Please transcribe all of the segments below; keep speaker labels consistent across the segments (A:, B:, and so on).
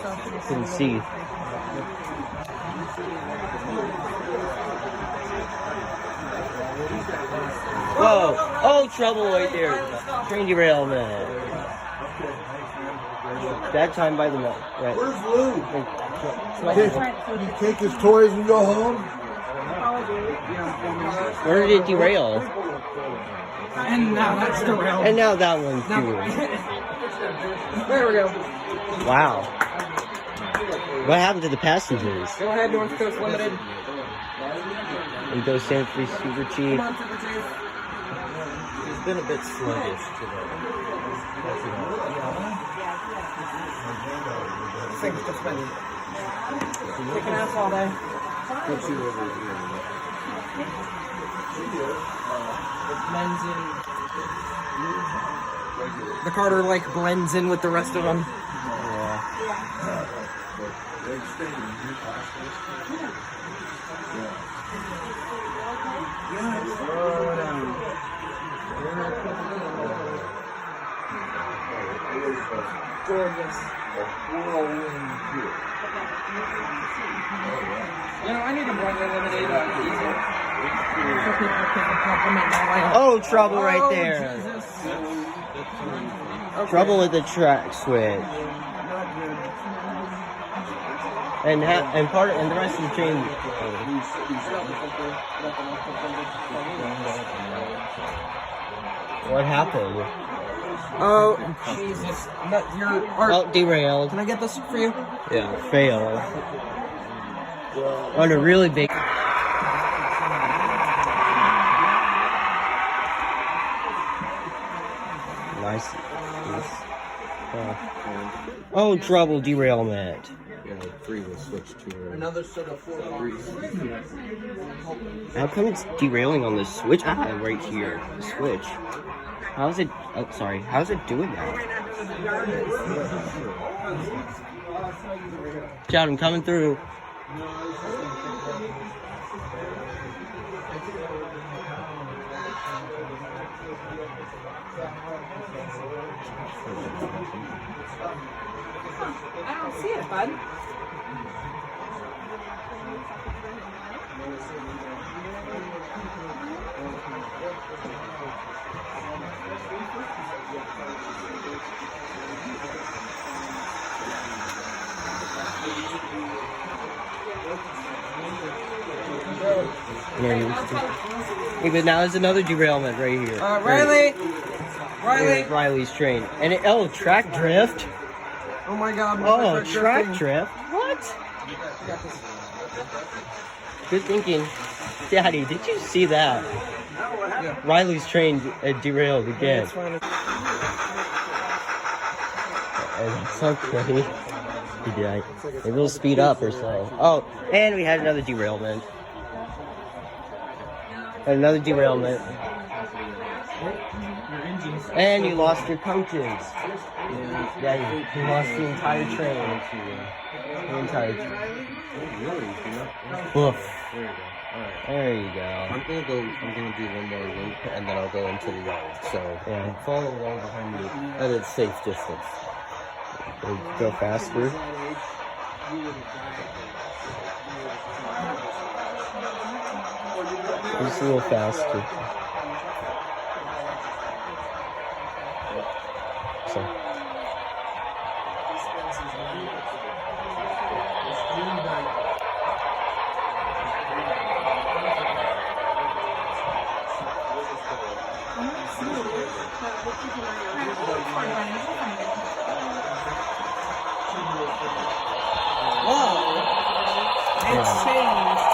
A: Couldn't see. Whoa! Oh, trouble right there. Train derailment. That time by the mill. Right.
B: Where's Lou? You take his toys and go home?
A: Where did it derail?
C: And now that's derailed.
A: And now that one's too.
C: There we go.
A: Wow. What happened to the passengers?
C: Go ahead, North Coast Limited.
A: And those San Free super cheap.
C: Come on, Super Chief.
D: It's been a bit sluggish today.
C: This thing's just been kicking ass all day.
D: Put you over here.
C: Blends in. The Carter like blends in with the rest of them. Gorgeous. You know, I need to bring the lemonade out easier. So people can compliment my life.
A: Oh, trouble right there.
C: Jesus.
A: Trouble with the track switch. And the rest of the train. What happened?
C: Oh, Jesus.
A: Oh, derailed.
C: Can I get this for you?
A: Yeah, fail. On a really big. Nice. Oh, trouble, derailment.
D: Yeah, 3 will switch to
B: Another set of 4 degrees.
A: How come it's derailing on the switch? Right here, the switch. How's it? Oh, sorry. How's it doing that? Shout, I'm coming through.
C: I don't see it, bud.
A: Hey, but now there's another derailment right here.
C: Riley! Riley!
A: Riley's train. And track drift.
C: Oh my god.
A: Oh, track drift. What? Good thinking. Daddy, did you see that?
C: Yeah.
A: Riley's train derailed again.
C: It's fine.
A: It's okay. Yeah, maybe we'll speed up or so. Oh, and we had another derailment. Another derailment. And you lost your coaches. Yeah, you lost the entire train. The entire train. Woof. There you go.
D: I'm gonna do one more loop and then I'll go into the yard. So
A: Yeah.
D: follow along behind me at a safe distance.
A: Go faster. Just a little faster. So.
C: Whoa! It's changed.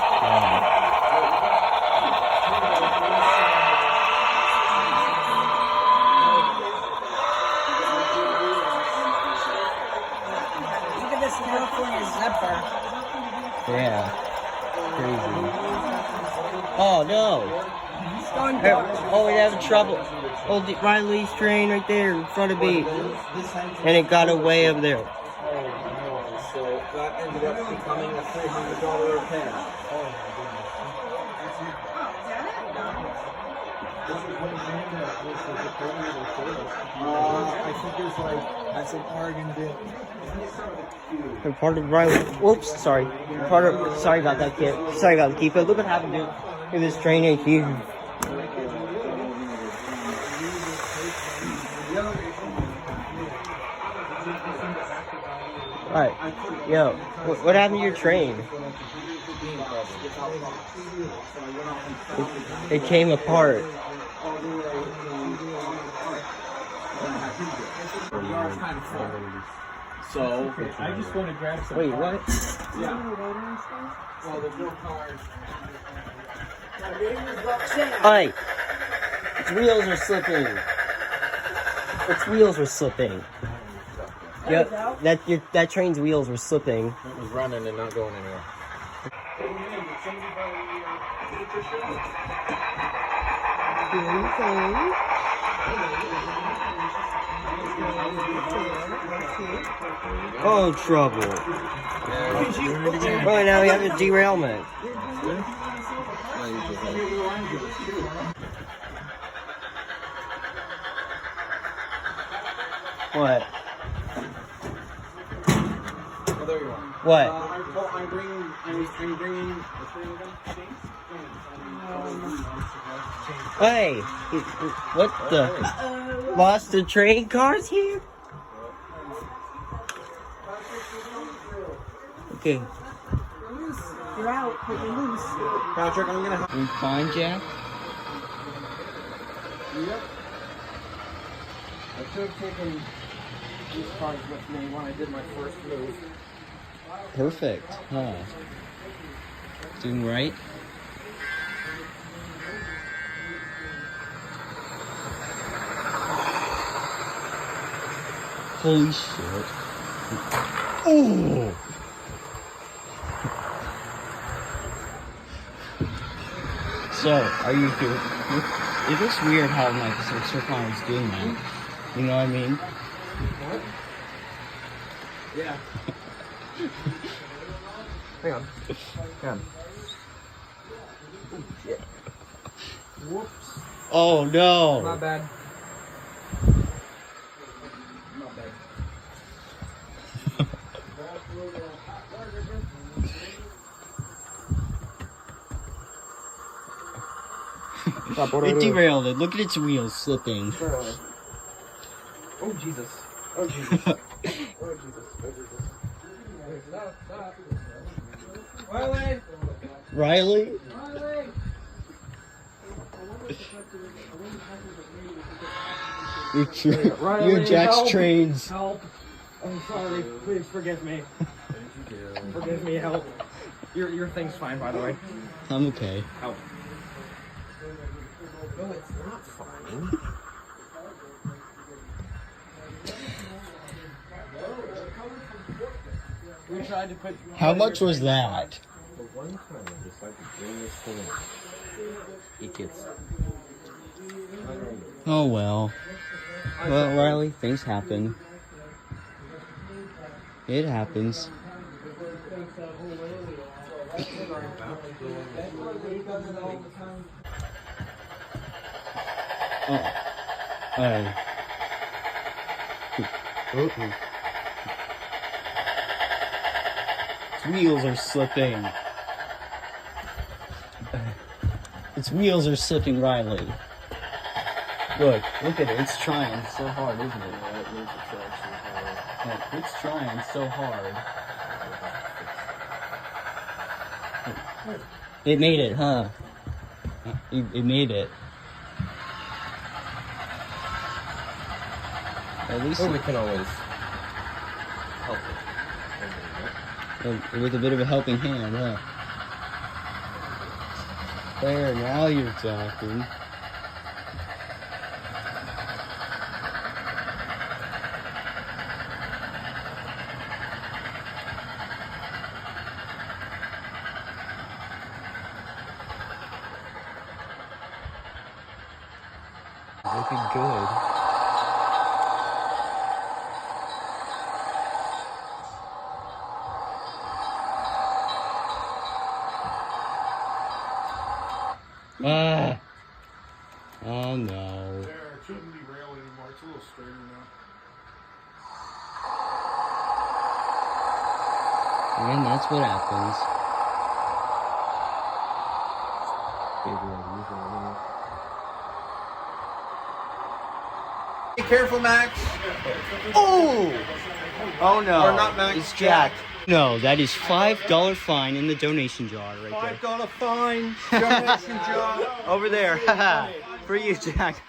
C: Look at this California zipper.
A: Yeah. Crazy. Oh no!
C: It's going
A: Hey,
C: dark.
A: oh, we have trouble. Oh, Riley's train right there in front of me. And it got away up there.
B: So that ended up becoming a $300 repair. I think there's like, that's an Oregon bit.
A: Part of Riley. Whoops, sorry. Sorry about that, kid. Sorry about the keeper. Look what happened to this train right here. Alright, yo, what happened to your train? It came apart.
B: So I just want to grab some.
A: Wait, what?
B: Yeah. Well, there's no cars.
A: Hey! Its wheels are slipping. Its wheels were slipping. Yep, that train's wheels were slipping.
B: It was running and not going anywhere.
A: Oh, trouble. Right now we have a derailment. What?
B: Oh, there you are.
A: What?
B: I'm bringing
A: Hey! What the? Lost the train cars here? Okay.
C: You're out, but you're loose.
B: Patrick, I'm gonna.
A: You fine, Jack?
B: Yep. I should have taken these cards with me when I did my first move.
A: Perfect, huh? Doing right? Holy shit. Oh! So, are you here? It looks weird how like Sircon is doing that. You know what I mean?
B: What? Yeah. Hang on. Hang on. Oh, shit. Whoops.
A: Oh no!
B: Not bad. Not bad.
A: It derailed it. Look at its wheels slipping.
B: Oh Jesus. Oh Jesus. Oh Jesus. Oh Jesus. Stop, stop. Riley!
A: Riley?
B: Riley!
A: Your Jack's
B: help.
A: trains.
B: Help! I'm sorry. Please forgive me. Forgive me. Help. Your thing's fine, by the way.
A: I'm okay.
B: Help. No, it's not fine. We tried to put.
A: How much was that?
D: The one time I decided to bring this thing in, it gets.
A: Oh well. Well, Riley, things happen. It happens. Oh. Alright. Its wheels are slipping. Its wheels are slipping, Riley. Look at it. It's trying so hard, isn't it? Yeah, it's trying so hard. It made it, huh? It made it. At least
D: Or we can always help it.
A: with a bit of a helping hand, huh? There, now you're talking. Looking good. Ah! Oh no.
E: There, it shouldn't be rail anymore. It's a little straighter now.
A: And that's what happens.
B: Be careful, Max.
A: Oh! Oh no.
B: Or not Max,
A: It's Jack. No, that is $5 fine in the donation jar right there.
B: $5 fine. Donation jar.
A: Over there. For you, Jack.